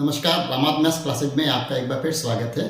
नमस्कार, रामात maths classes में आपका एक बार फिर स्वागत है।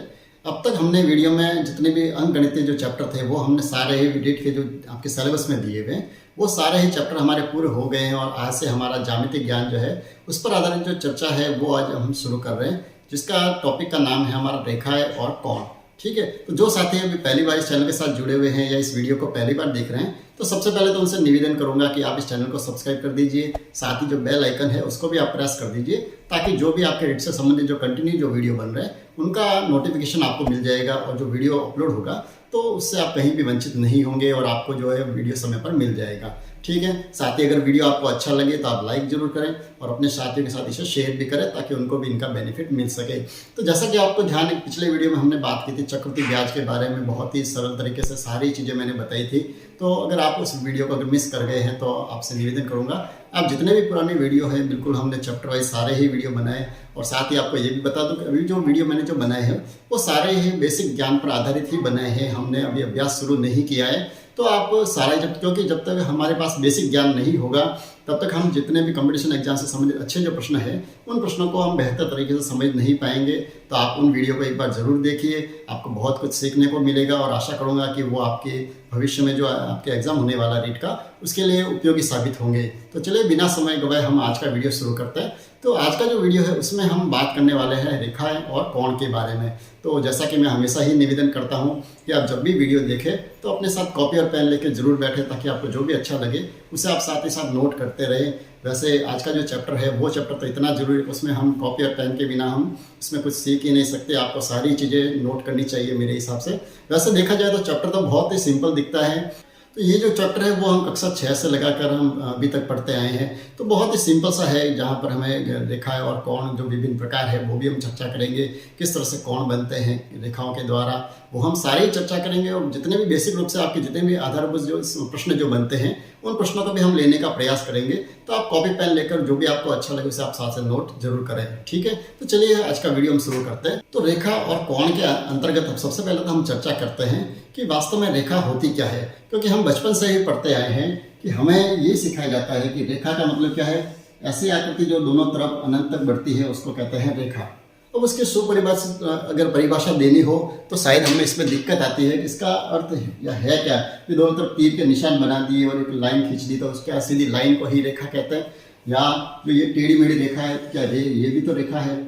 अब तक हमने वीडियो में जितने भी अंकगणितीय जो चैप्टर थे वो हमने सारे ही नीट के जो आपके सिलेबस में दिए हुए हैं वो सारे ही चैप्टर हमारे पूरे हो गए हैं और आज से हमारा ज्यामितीय ज्ञान जो है उस पर आधारित जो चर्चा है वो आज हम शुरू कर रहे हैं, जिसका टॉपिक का नाम है हमारा रेखाएं और कोण। ठीक है, तो जो साथी अभी पहली बार इस चैनल के साथ जुड़े हुए हैं या इस वीडियो को पहली बार देख रहे हैं तो सबसे पहले तो उनसे निवेदन करूंगा कि आप इस चैनल को सब्सक्राइब कर दीजिए, साथ ही जो बेल आइकन है उसको भी आप प्रेस कर दीजिए ताकि जो भी आपके रीट से संबंधित जो कंटिन्यू जो वीडियो बन रहे हैं उनका नोटिफिकेशन आपको मिल जाएगा और जो वीडियो अपलोड होगा तो उससे आप कहीं भी वंचित नहीं होंगे और आपको जो है वीडियो समय पर मिल जाएगा। ठीक है, साथ ही अगर वीडियो आपको अच्छा लगे तो आप लाइक जरूर करें और अपने साथियों के साथ इसे शेयर भी करें ताकि उनको भी इनका बेनिफिट मिल सके। तो जैसा कि आपको ध्यान है, पिछले वीडियो में हमने बात की थी चक्रवृद्धि ब्याज के बारे में, बहुत ही सरल तरीके से सारी चीज़ें मैंने बताई थी। तो अगर आप उस वीडियो को अगर मिस कर गए हैं तो आपसे निवेदन करूंगा आप जितने भी पुराने वीडियो हैं बिल्कुल हमने चैप्टर वाइज सारे ही वीडियो बनाए और साथ ही आपको ये भी बता दूं कि अभी जो वीडियो मैंने जो बनाए हैं वो सारे ही बेसिक ज्ञान पर आधारित ही बनाए हैं, हमने अभी अभ्यास शुरू नहीं किया है। तो आप सारे क्योंकि जब तक हमारे पास बेसिक ज्ञान नहीं होगा तब तक हम जितने भी कंपटीशन एग्जाम से संबंधित अच्छे जो प्रश्न है उन प्रश्नों को हम बेहतर तरीके से समझ नहीं पाएंगे। तो आप उन वीडियो को एक बार ज़रूर देखिए, आपको बहुत कुछ सीखने को मिलेगा और आशा करूंगा कि वो आपके भविष्य में जो आपके एग्जाम होने वाला रीट का उसके लिए उपयोगी साबित होंगे। तो चलिए बिना समय गवाए हम आज का वीडियो शुरू करते हैं। तो आज का जो वीडियो है उसमें हम बात करने वाले हैं रेखाएं और कोण के बारे में। तो जैसा कि मैं हमेशा ही निवेदन करता हूं कि आप जब भी वीडियो देखें तो अपने साथ कॉपी और पेन लेके जरूर बैठें ताकि आपको जो भी अच्छा लगे उसे आप साथ ही साथ नोट करते रहें। वैसे आज का जो चैप्टर है वो चैप्टर तो इतना जरूरी है, उसमें हम कॉपी और पेन के बिना हम इसमें कुछ सीख ही नहीं सकते, आपको सारी चीज़ें नोट करनी चाहिए मेरे हिसाब से। वैसे देखा जाए तो चैप्टर तो बहुत ही सिंपल दिखता है। तो ये जो चैप्टर है वो हम कक्षा 6 से लगाकर हम अभी तक पढ़ते आए हैं, तो बहुत ही सिंपल सा है जहाँ पर हमें रेखाएं और कोण जो विभिन्न प्रकार है वो भी हम चर्चा करेंगे, किस तरह से कोण बनते हैं रेखाओं के द्वारा वो हम सारी चर्चा करेंगे और जितने भी बेसिक रूप से आपके जितने भी आधारभूत जो प्रश्न जो बनते हैं उन प्रश्नों को भी हम लेने का प्रयास करेंगे। तो आप कॉपी पेन लेकर जो भी आपको अच्छा लगे उसे आप साथ से नोट जरूर करें। ठीक है, तो चलिए आज का वीडियो हम शुरू करते हैं। तो रेखा और कोण के अंतर्गत सबसे पहले तो हम चर्चा करते हैं कि वास्तव में रेखा होती क्या है, क्योंकि हम बचपन से ही पढ़ते आए हैं कि हमें ये सिखाया जाता है कि रेखा का मतलब क्या है, ऐसी आकृति जो दोनों तरफ अनंत तक बढ़ती है उसको कहते हैं रेखा। अब उसकी सुपरिभाषित अगर परिभाषा देनी हो तो शायद हमें इसमें दिक्कत आती है कि इसका अर्थ या है क्या कि दोनों तरफ तीर के निशान बना दिए और एक लाइन खींच दी तो उसके सीधी लाइन को ही रेखा कहते हैं। या जो ये टेढ़ी मेढ़ी रेखा है क्या ये भी तो रेखा है,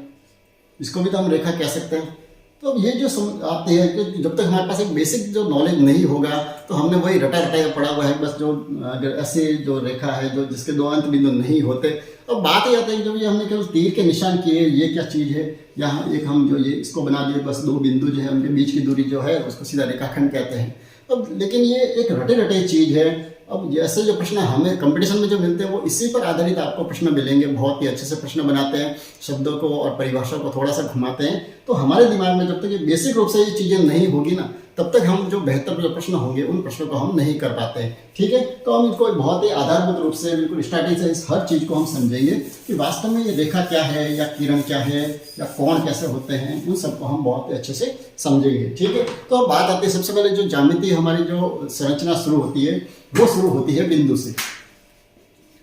इसको भी तो हम रेखा कह सकते हैं। तो ये जो आते हैं कि जब तक हमारे पास एक बेसिक जो नॉलेज नहीं होगा तो हमने वही रटा रटाया पड़ा हुआ है, बस जो अगर ऐसे जो रेखा है जो जिसके दो अंत बिंदु नहीं होते। अब बात ये आती है कि जब ये हमने केवल तीर के निशान किए ये क्या चीज़ है, यहाँ एक हम जो ये इसको बना दिए बस दो बिंदु जो है उनके बीच की दूरी जो है उसको सीधा रेखाखंड कहते हैं। अब लेकिन ये एक रटे रटे चीज़ है। अब जैसे जो प्रश्न हमें कंपटीशन में जो मिलते हैं वो इसी पर आधारित आपको प्रश्न मिलेंगे, बहुत ही अच्छे से प्रश्न बनाते हैं, शब्दों को और परिभाषा को थोड़ा सा घुमाते हैं। तो हमारे दिमाग में जब तक ये बेसिक रूप से ये चीज़ें नहीं होगी ना तब तक हम जो बेहतर जो प्रश्न होंगे उन प्रश्नों को हम नहीं कर पाते हैं। ठीक है, तो हम इसको बहुत ही आधारभूत रूप से बिल्कुल स्टार्टिंग से इस हर चीज़ को हम समझेंगे कि वास्तव में ये रेखा क्या है या किरण क्या है या कोण कैसे होते हैं, उन सबको हम बहुत ही अच्छे से समझेंगे। ठीक है, तो अब बात आती है सबसे पहले जो ज्यामिति हमारी जो संरचना शुरू होती है वो शुरू होती है बिंदु से।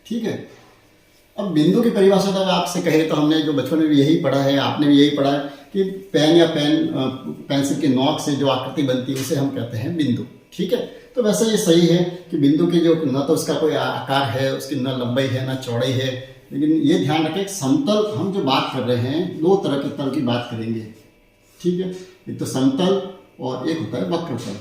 ठीक है, अब बिंदु की परिभाषा तो आपसे कहे तो हमने जो बचपन में भी यही पढ़ा है, आपने भी यही पढ़ा है कि पेन या पेंसिल के नोक से जो आकृति बनती है उसे हम कहते हैं बिंदु। ठीक है, तो वैसे ये सही है कि बिंदु की जो न तो उसका कोई आकार है, उसकी न लंबाई है न चौड़ाई है, लेकिन ये ध्यान रखें समतल हम जो बात कर रहे हैं दो तरह के तल की बात करेंगे। ठीक है, एक तो समतल और एक होता है वक्रतल।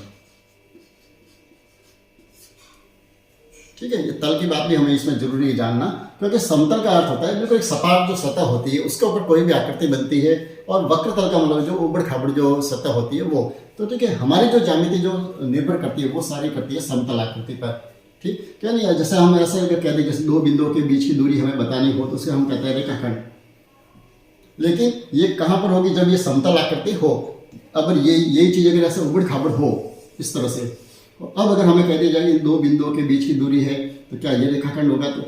ठीक है, ये तल की बात भी हमें इसमें जरूरी है जानना, क्योंकि समतल का अर्थ होता है बिल्कुल एक सपाट जो सतह होती है उसके ऊपर कोई भी आकृति बनती है और वक्रतल का मतलब जो ऊबड़ खाबड़ जो सतह होती है वो। तो ठीक है, हमारी जो ज्यामिति जो निर्भर करती है वो सारी करती है समतल आकृति पर। ठीक क्या नहीं है, जैसे हम ऐसे अगर कहते हैं जैसे दो बिंदुओं के बीच की दूरी हमें बतानी हो तो उसे हम कहते हैं रेखाखंड। लेकिन ये कहाँ पर होगी, जब ये समतल आकृति हो। अब यही चीज अगर ऐसे ऊबड़ खाबड़ हो इस तरह से, अब अगर हमें कह दिया जाए इन दो बिंदुओं के बीच की दूरी है तो क्या ये रेखाखंड होगा? तो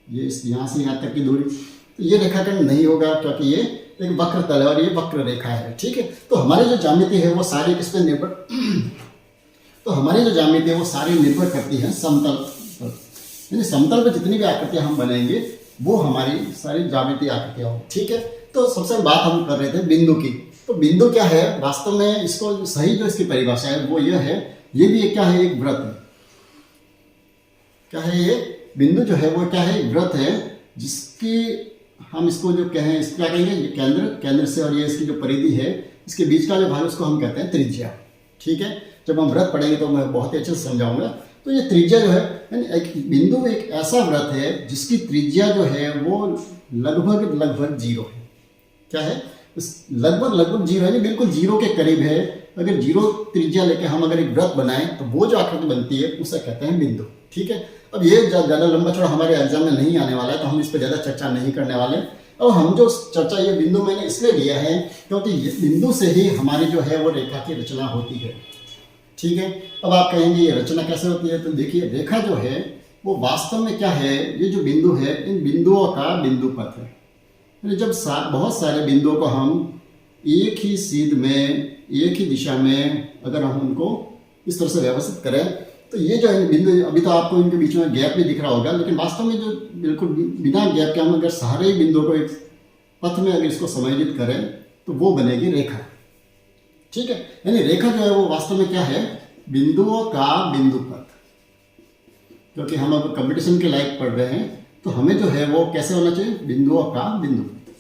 ये यहाँ से यहाँ तक की दूरी, तो ये रेखाखंड नहीं होगा क्योंकि ये एक वक्र तल है और ये वक्र रेखा है। ठीक है, तो हमारी जो ज्यामिति है वो सारी किस पे निर्भर तो हमारी जो ज्यामिति है वो सारी निर्भर करती है समतल पर। यानी समतल पर जितनी भी आकृतियां हम बनाएंगे वो हमारी सारी ज्यामितीय आकृतियां होंगी। ठीक है, तो सबसे बात हम कर रहे थे बिंदु की। तो बिंदु क्या है वास्तव में, इसको सही जो इसकी परिभाषा है वो यह है, ये भी क्या है, एक वृत्त है। क्या है ये बिंदु जो है वो क्या है, एक वृत्त है, जिसकी हम इसको जो कहें, इसको क्या कहेंगे, ये केंद्र से और ये इसकी जो परिधि है, इसके बीच का जो भाग उसको हम कहते हैं त्रिज्या। ठीक है, जब हम वृत्त पढ़ेंगे तो मैं बहुत ही अच्छे से समझाऊंगा। तो ये त्रिज्या जो है, यानी एक बिंदु एक ऐसा वृत्त है जिसकी त्रिज्या जो है वो लगभग जीरो है। क्या है, लगभग जीरो है, बिल्कुल जीरो के करीब है। अगर जीरो त्रिज्या लेके हम अगर एक वृत्त बनाएं तो वो जो आकृति बनती है उसे कहते हैं बिंदु। ठीक है, अब ये ज़्यादा लंबा चौड़ा हमारे एग्जाम में नहीं आने वाला है, तो हम इस पर ज़्यादा चर्चा नहीं करने वाले। और हम जो चर्चा ये बिंदु मैंने इसलिए लिया है क्योंकि बिंदु से ही हमारी जो है वो रेखा की रचना होती है। ठीक है, अब आप कहेंगे ये रचना कैसे होती है, तो देखिए रेखा जो है वो वास्तव में क्या है, ये जो बिंदु है इन बिंदुओं का बिंदु पथ है। यानी जब बहुत सारे बिंदुओं को हम एक ही सीध में, एक ही दिशा में अगर हम उनको इस तरह से व्यवस्थित करें, तो ये जो है बिंदु, अभी तो आपको इनके बीच में गैप भी दिख रहा होगा, लेकिन वास्तव में जो बिल्कुल बिना गैप के हम अगर सारे ही बिंदुओं को एक पथ में अगर इसको समायोजित करें तो वो बनेगी रेखा। ठीक है, यानी रेखा जो है वो वास्तव में क्या है, बिंदुओं का बिंदु पथ। क्योंकि हम अब कंपटीशन के लायक पढ़ रहे हैं तो हमें जो है वो कैसे होना चाहिए, बिंदुओं का बिंदु पथ,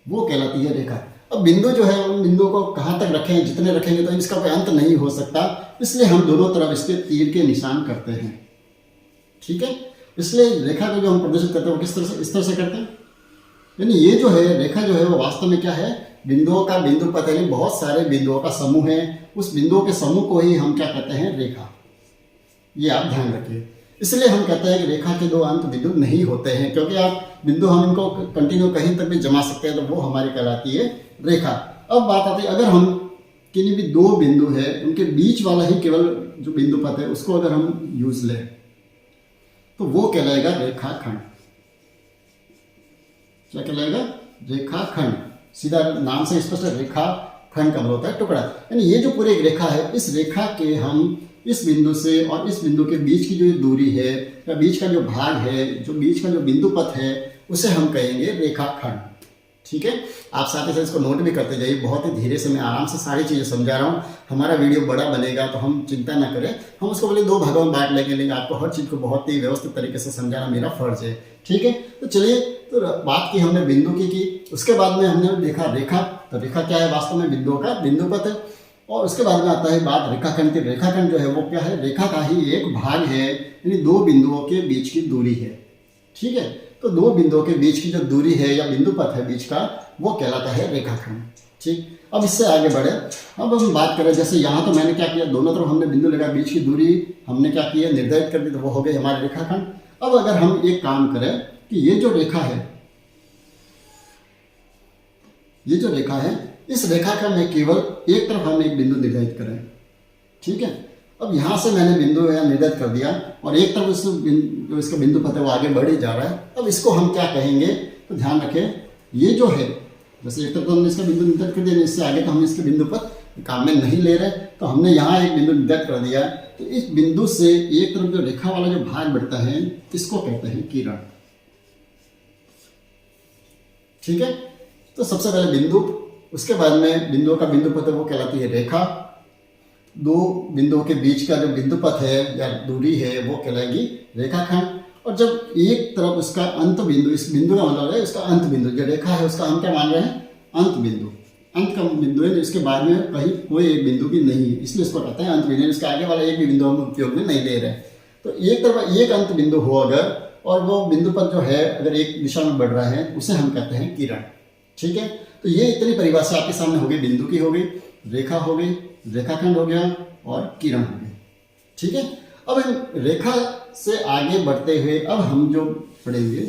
वो कहलाती है रेखा। अब बिंदु जो है उन बिंदुओं को कहाँ तक रखें, जितने रखेंगे तो इसका कोई अंत नहीं हो सकता, इसलिए हम दोनों तरफ इसके तीर के निशान करते हैं। ठीक है, इसलिए रेखा को जो हम प्रदर्शित करते हैं वो किस तरह से, इस तरह से करते हैं। यानी ये जो है रेखा जो है वो वास्तव में क्या है, बिंदुओं का बिंदु पथ, यानी बहुत सारे बिंदुओं का समूह है, उस बिंदुओं के समूह को ही हम क्या कहते हैं, रेखा। ये आप ध्यान रखिए। इसलिए हम कहते हैं कि रेखा के दो अंत बिंदु नहीं होते हैं, क्योंकि आप बिंदु हम इनको कंटिन्यू कहीं तक भी जमा सकते हैं, तो वो हमारी कहलाती है रेखा। अब बात आती है, अगर हम किन्हीं भी दो बिंदु है उनके बीच वाला ही केवल जो बिंदु पथ है उसको अगर हम यूज लें तो वो कहलाएगा रेखाखंड। क्या कहलाएगा, रेखाखंड। सीधा नाम से स्पष्ट, रेखाखंड का मतलब होता है टुकड़ा। यानी ये जो पूरी एक रेखा है, इस रेखा के हम इस बिंदु से और इस बिंदु के बीच की जो दूरी है या बीच का जो भाग है, जो बीच का जो बिंदु पथ है, उसे हम कहेंगे रेखाखंड। ठीक है, आप साथ ही साथ इसको नोट भी करते जाइए। बहुत ही धीरे से मैं आराम से सारी चीज़ें समझा रहा हूँ। हमारा वीडियो बड़ा बनेगा तो हम चिंता ना करें, हम उसको बोले दो भागों में बांट लेंगे, लेकिन आपको हर चीज़ को बहुत ही व्यवस्थित तरीके से समझाना मेरा फर्ज है। ठीक है, तो चलिए, तो बात की हमने बिंदु की, उसके बाद में हमने देखा रेखा। तो रेखा क्या है, वास्तव में बिंदुओं का बिंदु पथ है। और उसके बाद में आता है बात रेखाखंड की। रेखाखंड जो है वो क्या है, रेखा का ही एक भाग है, यानी दो बिंदुओं के बीच की दूरी है। ठीक है, तो दो बिंदुओं के बीच की जो दूरी है या बिंदु पथ है बीच का, वो कहलाता है रेखाखंड। ठीक, अब इससे आगे बढ़े। अब हम बात करें, जैसे यहाँ तो मैंने क्या किया, दोनों तरफ हमने बिंदु लगा, बीच की दूरी हमने क्या किया, निर्धारित कर दी, तो वो हो गए हमारे रेखाखंड। अब अगर हम एक काम करें कि ये जो रेखा है, ये जो रेखा है, इस रेखा का मैं केवल एक तरफ हम एक बिंदु निर्धारित करें। ठीक है, अब यहाँ से मैंने बिंदु यहाँ निर्धारित कर दिया और एक तरफ जो इसका बिंदु पथ है वो आगे बढ़ ही जा रहा है। अब इसको हम क्या कहेंगे, तो ध्यान रखें, ये जो है, जैसे एक तरफ तो हमने इसका बिंदु निर्धारित कर दिया, इससे आगे तो हम इसके बिंदु पथ काम में नहीं ले रहे, तो हमने यहाँ एक बिंदु निर्धारित कर दिया। तो इस बिंदु से एक तरफ जो रेखा वाला जो भाग बढ़ता है, इसको कहते हैं किरण। ठीक है, तो सबसे पहले बिंदु, उसके बाद में बिंदुओं का बिंदु पथ है वो कहलाती है रेखा। दो बिंदुओं के बीच का जो बिंदु पथ है या दूरी है वो कहलाएगी रेखाखंड। और जब एक तरफ उसका अंत बिंदु, इस बिंदु का मतलब है उसका अंत बिंदु, जो रेखा है उसका हम क्या मान रहे हैं, अंत बिंदु। अंत का बिंदु है, इसके बाद में कहीं कोई एक बिंदु भी नहीं है, इसलिए इसको कहते हैं अंत बिंदु। इसके आगे वाला एक भी बिंदु हम उपयोग में नहीं ले रहे। तो एक तरफ एक अंत बिंदु हो अगर, और वो बिंदु पथ जो है अगर एक दिशा में बढ़ रहा है, उसे हम कहते हैं किरण। ठीक है, तो ये इतनी परिभाषा आपके सामने हो गई, बिंदु की हो गई, रेखा हो गई, रेखाखंड हो गया और किरण हो गई। ठीक है, अब हम रेखा से आगे बढ़ते हुए अब हम जो पढ़ेंगे,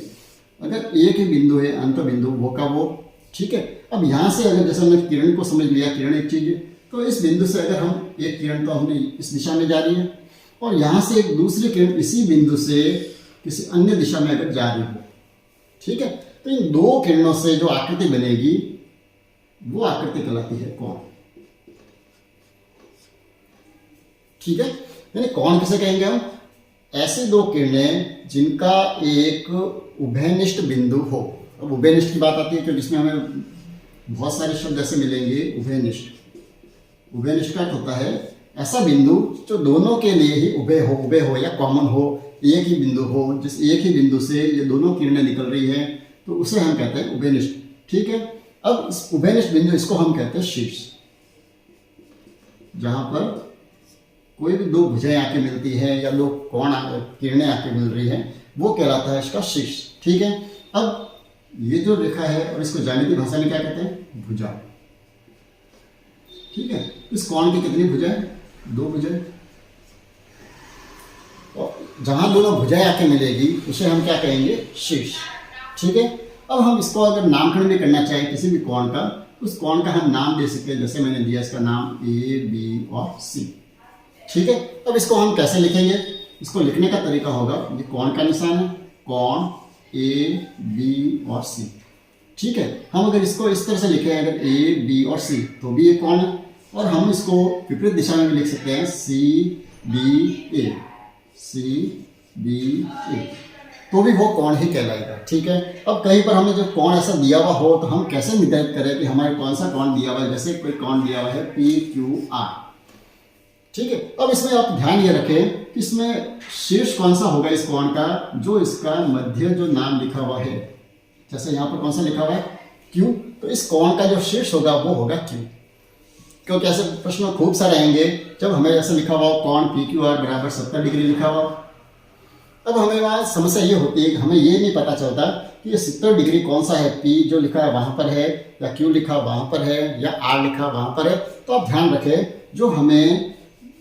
अगर एक ही बिंदु है, अंत बिंदु वो का वो। ठीक है, अब यहाँ से अगर जैसे हमने किरण को समझ लिया, किरण एक चीज है, तो इस बिंदु से अगर हम एक किरण तो हमने इस दिशा में जा रही है, और यहाँ से एक दूसरी किरण इसी बिंदु से किसी अन्य दिशा में अगर जा रही हो। ठीक है, तो इन दो किरणों से जो आकृति बनेगी वो आकृति कहलाती है कोण। ठीक है, यानी कोण किसे कहेंगे हम, ऐसी दो किरणें जिनका एक उभयनिष्ठ बिंदु हो। अब उभयनिष्ठ की बात आती है क्योंकि इसमें हमें बहुत सारे शब्द ऐसे मिलेंगे। उभयनिष्ठ का अर्थ होता है ऐसा बिंदु जो दोनों के लिए ही उभय हो या कॉमन हो, एक ही बिंदु हो, जिस एक ही बिंदु से ये दोनों किरणें निकल रही है, तो उसे हम कहते हैं उभयनिष्ठ। ठीक है, अब इस उभयनिष्ठ बिंदु इसको हम कहते हैं शीर्ष। जहां पर कोई भी दो भुजाएं आके मिलती है या दो कोण किरणें आके मिल रही है, वो कहलाता है इसका शीर्ष। ठीक है, अब ये जो रेखा है और इसको ज्यामितीय भाषा में क्या कहते हैं? भुजा। ठीक है, इस कोण की कितनी भुजाएं? दो भुजाएं। और जहां दोनों भुजाएं आके मिलेगी उसे हम क्या कहेंगे? शीर्ष। ठीक है, अब हम इसको अगर नामकरण भी करना चाहें किसी भी कोण का, उस कोण का हम नाम दे सकते हैं, जैसे मैंने दिया इसका नाम ए, बी और सी। ठीक है, अब इसको हम कैसे लिखेंगे? इसको लिखने का तरीका होगा, ये कोण का निशान है, कोण ए, बी और सी। ठीक है, हम अगर इसको इस तरह से लिखें, अगर ए, बी और सी, तो भी ये कोण है। और हम इसको विपरीत दिशा में भी लिख सकते हैं, सी, बी, ए, सी, बी, ए, तो भी वो कोण ही कहलाएगा। ठीक है, अब कहीं पर हमें जो कोण ऐसा दिया हुआ हो तो हम कैसे निर्धारित करें कि हमारे कौन सा कोण दिया हुआ है? जैसे कोई कोण दिया हुआ है पी, क्यू, आर। ठीक है, अब इसमें आप ध्यान ये रखें कि इसमें शीर्ष कौन सा होगा इस कोण का? जो इसका मध्य जो नाम लिखा हुआ है, जैसे यहाँ पर कौन सा लिखा हुआ है? क्यू, तो इस कोण का जो शीर्ष होगा वो होगा क्यू। क्योंकि ऐसे प्रश्न खूब सारे आएंगे जब हमें ऐसा लिखा हुआ कोण पी क्यू आर बराबर 70 डिग्री लिखा हुआ। अब हमें वहाँ समस्या ये होती है कि हमें ये नहीं पता चलता कि ये 70 डिग्री कौन सा है, पी जो लिखा है वहाँ पर है, या क्यू लिखा वहाँ पर है, या आर लिखा वहाँ पर है। तो आप ध्यान रखें, जो हमें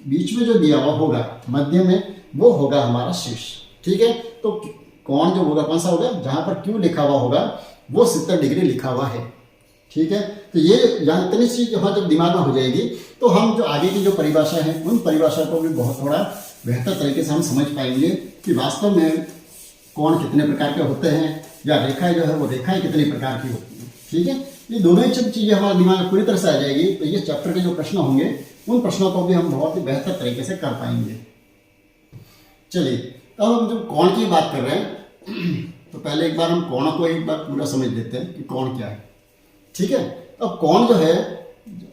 बीच में जो दिया हुआ होगा मध्य में, वो होगा हमारा शीर्ष। ठीक है, तो कोण जो होगा कौन सा होगा? जहाँ पर क्यू लिखा हुआ होगा वो 70 डिग्री लिखा हुआ है। ठीक है, तो ये यहाँ इतनी चीज जब दिमाग में हो जाएगी तो हम जो आगे की जो परिभाषा है उन परिभाषा को भी बहुत थोड़ा बेहतर तरीके से हम समझ पाएंगे कि वास्तव में कोण कितने प्रकार के होते हैं, या रेखाएं जो है वो रेखाएं कितने प्रकार की होती हैं। ठीक है, ये दोनों ही जब चीजें हमारे दिमाग में पूरी तरह से आ जाएगी तो ये चैप्टर के जो प्रश्न होंगे उन प्रश्नों को भी हम बहुत ही बेहतर तरीके से कर पाएंगे। चलिए, तो हम जब कोण की बात कर रहे हैं तो पहले एक बार हम कोण को एक बार पूरा समझ लेते हैं कि कोण क्या है। ठीक है, अब कोण जो है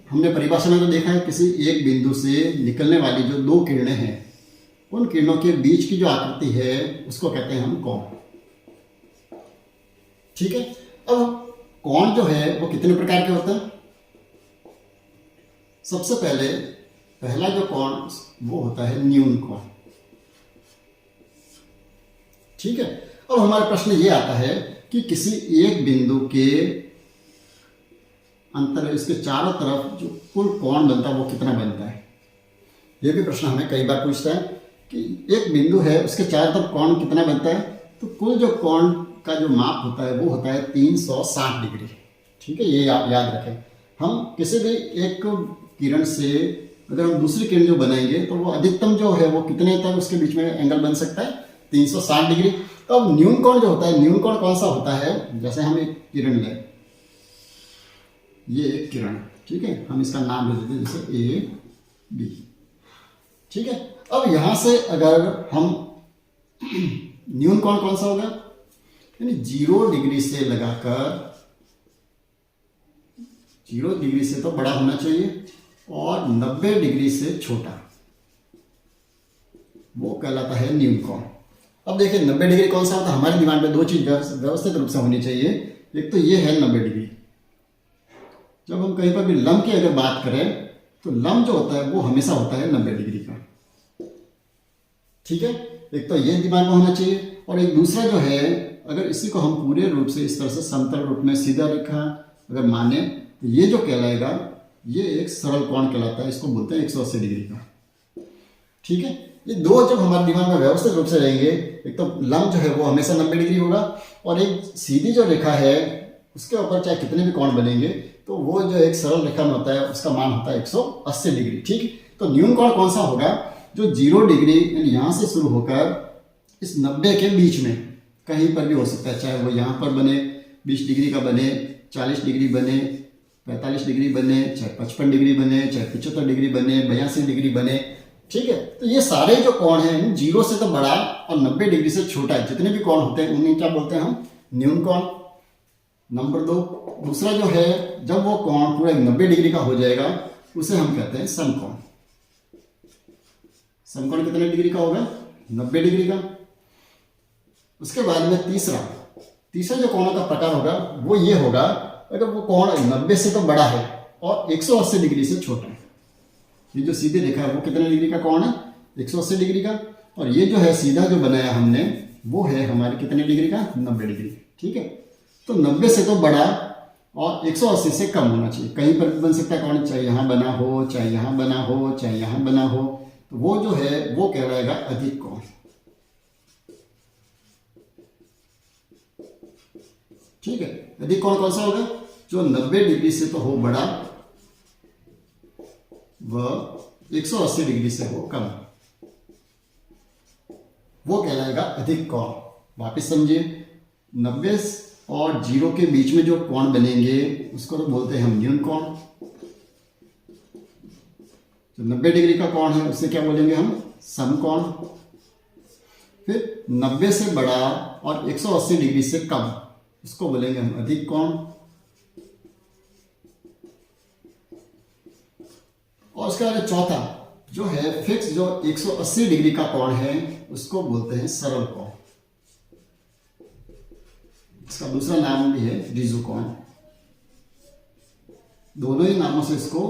हमने परिभाषा में तो देखा है, किसी एक बिंदु से निकलने वाली जो दो किरणें हैं उन किरणों के बीच की जो आकृति है उसको कहते हैं हम कोण। ठीक है, अब कोण जो है वो कितने प्रकार के होते हैं? सबसे पहला जो कोण वो होता है न्यून कोण। ठीक है, अब हमारा प्रश्न ये आता है कि किसी एक बिंदु के अंतर इसके चारों तरफ जो कुल कोण बनता है वो कितना बनता है? ये भी प्रश्न हमें कई बार पूछता है कि एक बिंदु है उसके चारों तरफ कोण कितना बनता है, तो कुल जो कोण का जो माप होता है वो होता है 360 डिग्री। ठीक है, ये आप याद रखें। हम किसी भी एक किरण से अगर हम दूसरी किरण जो बनाएंगे तो वो अधिकतम जो है वो कितने तक उसके बीच में एंगल बन सकता है? 360 डिग्री। तो अब न्यून कोण जो होता है, न्यून कोण कौन सा होता है? जैसे हम एक किरण लें, ये एक किरण, ठीक है, हम इसका नाम दे देते हैं जैसे ए, बी। ठीक है, अब यहां से अगर हम न्यून कोण कौन सा होगा? यानी 0 डिग्री से लगाकर 0 डिग्री से तो बड़ा होना चाहिए और 90 डिग्री से छोटा, वो कहलाता है न्यून कोण। अब देखिए 90 डिग्री कौन सा होता है? हमारे दिमाग में दो चीज व्यवस्थित रूप से होनी चाहिए। एक तो ये है 90 डिग्री। जब हम कहीं पर भी लंब की अगर बात करें तो लंब जो होता है वो हमेशा होता है 90 डिग्री का। ठीक है, एक तो ये दिमाग में होना चाहिए, और एक दूसरा जो है, अगर इसी को हम पूरे रूप से इस तरह से समतल रूप में सीधा रेखा अगर माने तो ये जो कहलाएगा ये एक सरल कोण कहलाता है, इसको बोलते हैं 180 डिग्री का। ठीक है, ये दो जब हमारे दिमाग में व्यवस्थित रूप से रहेंगे, एक तो लंब जो है वो हमेशा 90 डिग्री होगा, और एक सीधी जो रेखा है उसके ऊपर चाहे कितने भी कोण बनेंगे तो वो जो एक सरल रेखा में होता है उसका मान होता है 180 डिग्री। ठीक, तो न्यून कोण कौन सा होगा? जो 0 डिग्री यानी यहाँ से शुरू होकर इस 90 के बीच में कहीं पर भी हो सकता है, चाहे वो यहाँ पर बने 20 डिग्री का बने, 40 डिग्री बने, 45 डिग्री बने, चाहे 55 डिग्री बने, चाहे 75 डिग्री बने, 82 डिग्री बने, ठीक है। तो ये सारे जो कोण हैं 0 से तो बड़ा और 90 डिग्री से छोटा है, जितने भी कोण होते हैं उन्हें क्या बोलते हैं हम, न्यून कोण। नंबर 2, दूसरा जो है जब वो कोण पूरा 90 डिग्री का हो जाएगा उसे हम कहते हैं समकोण। समकोण कितने डिग्री का होगा, 90 डिग्री का। उसके बाद में तीसरा जो कोणों का प्रकार होगा वो ये होगा, अगर वो कोण 90 से तो बड़ा है और 180 डिग्री से छोटा है। ये जो सीधी रेखा है वो कितने डिग्री का कोण है, 180 डिग्री का। और ये जो है सीधा जो बनाया हमने वो है हमारे कितने डिग्री का, 90 डिग्री। ठीक है। तो 90 से तो बड़ा और 180 से कम होना चाहिए। कहीं पर भी बन सकता है कोण, चाहे यहाँ बना हो, चाहे यहाँ बना हो, चाहे यहाँ बना हो, तो वो जो है वो कहलाएगा अधिक कोण। ठीक है। अधिक कोण कौन सा होगा, जो 90 डिग्री से तो हो बड़ा व 180 डिग्री से हो कम, वो कहलाएगा अधिक कोण। वापिस समझिए, 90 और 0 के बीच में जो कोण बनेंगे उसको तो बोलते हैं हम न्यून कोण। जो 90 डिग्री का कोण है उसे क्या बोलेंगे हम, समकोण। फिर 90 से बड़ा और 180 डिग्री से कम उसको बोलेंगे हम अधिक कोण। और उसके बाद चौथा जो है फिक्स, जो 180 डिग्री का कोण है उसको बोलते हैं सरल कोण। इसका दूसरा नाम भी है रिजु कोण। दोनों ही नामों से इसको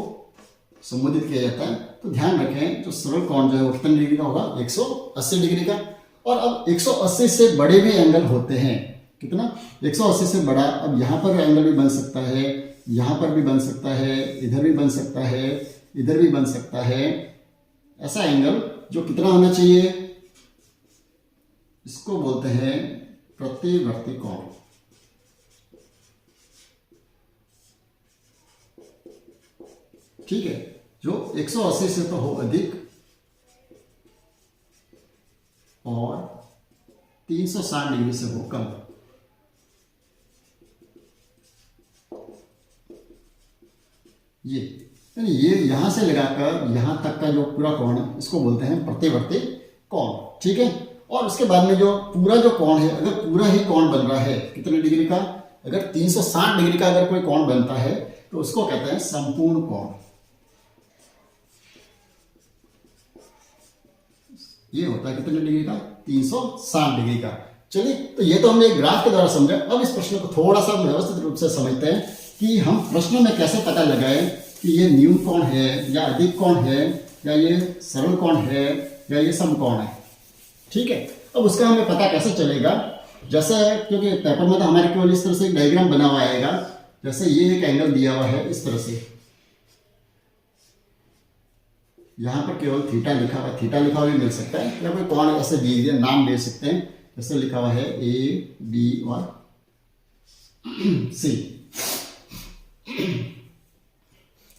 संबोधित किया जाता है। तो ध्यान रखें, जो सरल कोण जो है वो कितने डिग्री का होगा, 180 डिग्री का। और अब 180 से बड़े भी एंगल होते हैं, कितना, 180 से बड़ा। अब यहाँ पर एंगल भी बन सकता है, यहाँ पर भी बन सकता है, इधर भी बन सकता है, इधर भी बन सकता है। ऐसा एंगल जो कितना होना चाहिए, इसको बोलते हैं प्रतिवर्ती कोण। ठीक है। जो 180 से तो हो अधिक और 360 डिग्री से हो कम। ये यानी ये यहां से लगाकर यहां तक का जो पूरा कोण है इसको बोलते हैं प्रतिवर्ती कोण। ठीक है। और उसके बाद में जो पूरा जो कोण है, अगर पूरा ही कोण बन रहा है कितने डिग्री का, अगर 360 डिग्री का अगर कोई कोण बनता है तो उसको कहते हैं संपूर्ण कोण। ये होता है कितने डिग्री का, 360 डिग्री का। चलिए, तो ये तो हमने एक ग्राफ के द्वारा समझा। अब इस प्रश्न को थोड़ा सा व्यवस्थित रूप से समझते हैं कि हम प्रश्न में कैसे पता लगाएं कि ये न्यून कोण है या अधिक कोण है या ये सरल कोण है या ये समकोण है। ठीक है। अब उसका हमें पता कैसे चलेगा, जैसे क्योंकि पेपर में तो हमारे केवल इस तरह से एक डायग्राम बना हुआ आएगा। जैसे ये एक एंगल दिया हुआ है इस तरह से, यहाँ पर केवल थीटा लिखा हुआ, थीटा लिखा हुआ भी मिल सकता है, या कोई कोण ऐसे दे दिया, नाम दे सकते हैं। जैसे लिखा हुआ है ए, बी और सी।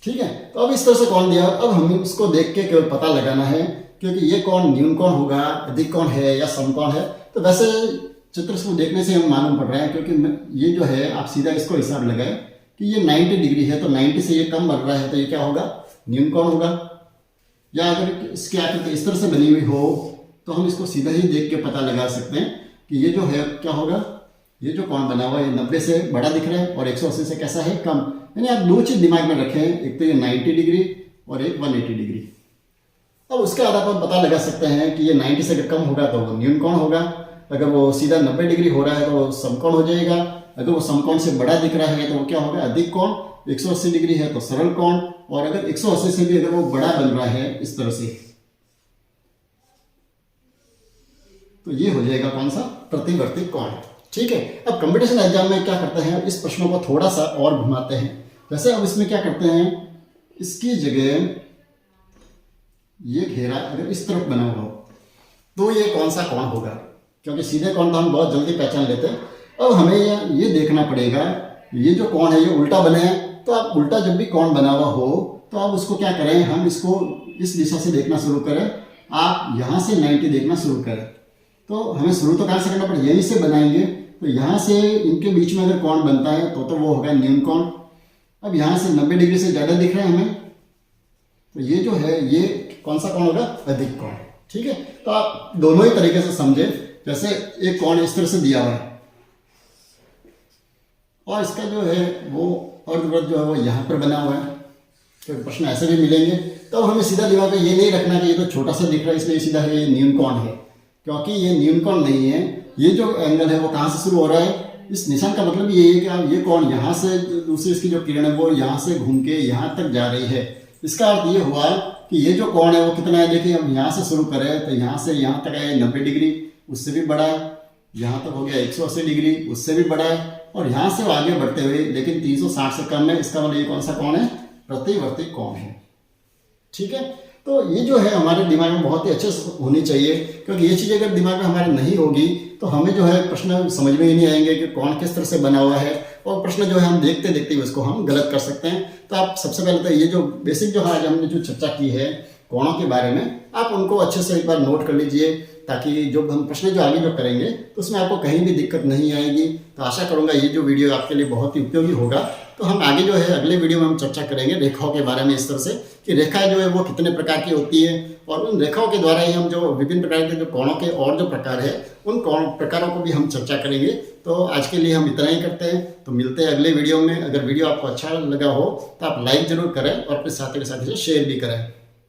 ठीक है। तो अब इस तरह से कोण दिया, अब हमें उसको देख के केवल पता लगाना है क्योंकि ये कोण न्यून कोण होगा, अधिक कोण है या समकोण है। तो वैसे चित्र को देखने से हम मालूम पड़ रहा है, क्योंकि ये जो है आप सीधा इसको हिसाब लगाए कि ये 90 डिग्री है, तो 90 से ये कम बढ़ रहा है तो ये क्या होगा, न्यून कोण होगा। या अगर इसकी आकृति इस तरह से बनी हुई हो तो हम इसको सीधा ही देख के पता लगा सकते हैं कि ये जो है क्या होगा, ये जो कोण बना हुआ है 90 से बड़ा दिख रहा है और 180 से कैसा है, कम। यानी आप दो चीज दिमाग में रखें, एक तो ये 90 डिग्री और एक 180 डिग्री। अब उसके आधार पर पता लगा सकते हैं कि ये 90 से अगर कम होगा तो वो न्यून कोण होगा, अगर वो सीधा 90 डिग्री हो रहा है तो वो समकोण हो जाएगा, अगर वो समकोण से बड़ा दिख रहा है तो वो क्या होगा, अधिक कोण। 180 डिग्री है तो सरल कोण, और अगर 180 से भी अगर वो बड़ा बन रहा है इस तरह से, तो ये हो जाएगा कौन सा, प्रतिवर्ती कोण। ठीक है। अब कंपटीशन एग्जाम में क्या करते हैं, इस प्रश्नों को थोड़ा सा और घुमाते हैं। जैसे अब इसमें क्या करते हैं, इसकी जगह ये घेरा अगर इस तरफ बना हुआ हो तो ये कौन सा कोण होगा, क्योंकि सीधे कोण तो हम बहुत जल्दी पहचान लेते हैं। अब हमें ये देखना पड़ेगा, ये जो कोण है ये उल्टा बने हैं, तो आप उल्टा जब भी कोण बना हुआ हो तो आप उसको क्या करें, हम इसको इस दिशा से देखना शुरू करें, आप यहाँ से 90 देखना शुरू करें। तो हमें शुरू तो कहाँ से करना पड़ेगा, यहीं से बनाएंगे। तो यहाँ से इनके बीच में अगर कोण बनता है तो वो होगा न्यून कोण। अब यहाँ से 90 डिग्री से ज़्यादा दिख रहा है हमें, तो ये जो है ये कौन सा कोण होगा, अधिक कोण। ठीक है, तो आप दोनों ही तरीके से समझे। जैसे एक कोण इस तरह से दिया हुआ है और इसका जो है वो अर्धवृत्त जो है वो यहाँ पर बना हुआ है, तो प्रश्न ऐसे भी मिलेंगे। तो हमें सीधा दिमाग में ये नहीं रखना कि ये तो छोटा सा दिख रहा है इसलिए सीधा है ये न्यून कोण है, क्योंकि ये न्यून कोण नहीं है। ये जो एंगल है वो कहाँ से शुरू हो रहा है, इस निशान का मतलब ये है कि ये कोण यहाँ से दूसरी इसकी जो किरण है वो यहाँ से घूम के यहाँ तक जा रही है। इसका अर्थ ये हुआ कि ये जो कोण है वो कितना है, देखिए हम यहाँ से शुरू करें तो यहाँ से यहाँ तक है 90 डिग्री, उससे भी बड़ा है। यहाँ तक हो गया 180 डिग्री, उससे भी बड़ा है। और यहाँ से आगे बढ़ते हुए लेकिन 360 से कम है, इसका मतलब ये कौन सा कोण है, प्रतिवर्ती कोण है। ठीक है, तो ये जो है हमारे दिमाग में बहुत ही अच्छे से होनी चाहिए, क्योंकि ये चीज़ अगर दिमाग में हमारे नहीं होगी तो हमें जो है प्रश्न समझ में ही नहीं आएंगे कि कौन किस तरह से बना हुआ है, और प्रश्न जो है हम देखते देखते उसको हम गलत कर सकते हैं। तो आप सबसे पहले तो ये जो बेसिक जो आज हमने जो चर्चा की है कोणों के बारे में, आप उनको अच्छे से एक बार नोट कर लीजिए, ताकि जो हम प्रश्न जो आगे जो करेंगे तो उसमें आपको कहीं भी दिक्कत नहीं आएगी। तो आशा करूंगा ये जो वीडियो आपके लिए बहुत ही उपयोगी होगा। तो हम आगे जो है अगले वीडियो में हम चर्चा करेंगे रेखाओं के बारे में, इस तरह से कि रेखा जो है वो कितने प्रकार की होती है, और उन रेखाओं के द्वारा ही हम जो विभिन्न प्रकार के जो कोणों के और जो प्रकार है उन कोण प्रकारों को भी हम चर्चा करेंगे। तो आज के लिए हम इतना ही करते हैं, तो मिलते हैं अगले वीडियो में। अगर वीडियो आपको अच्छा लगा हो तो आप लाइक जरूर करें और अपने साथी के साथ इसे शेयर भी करें।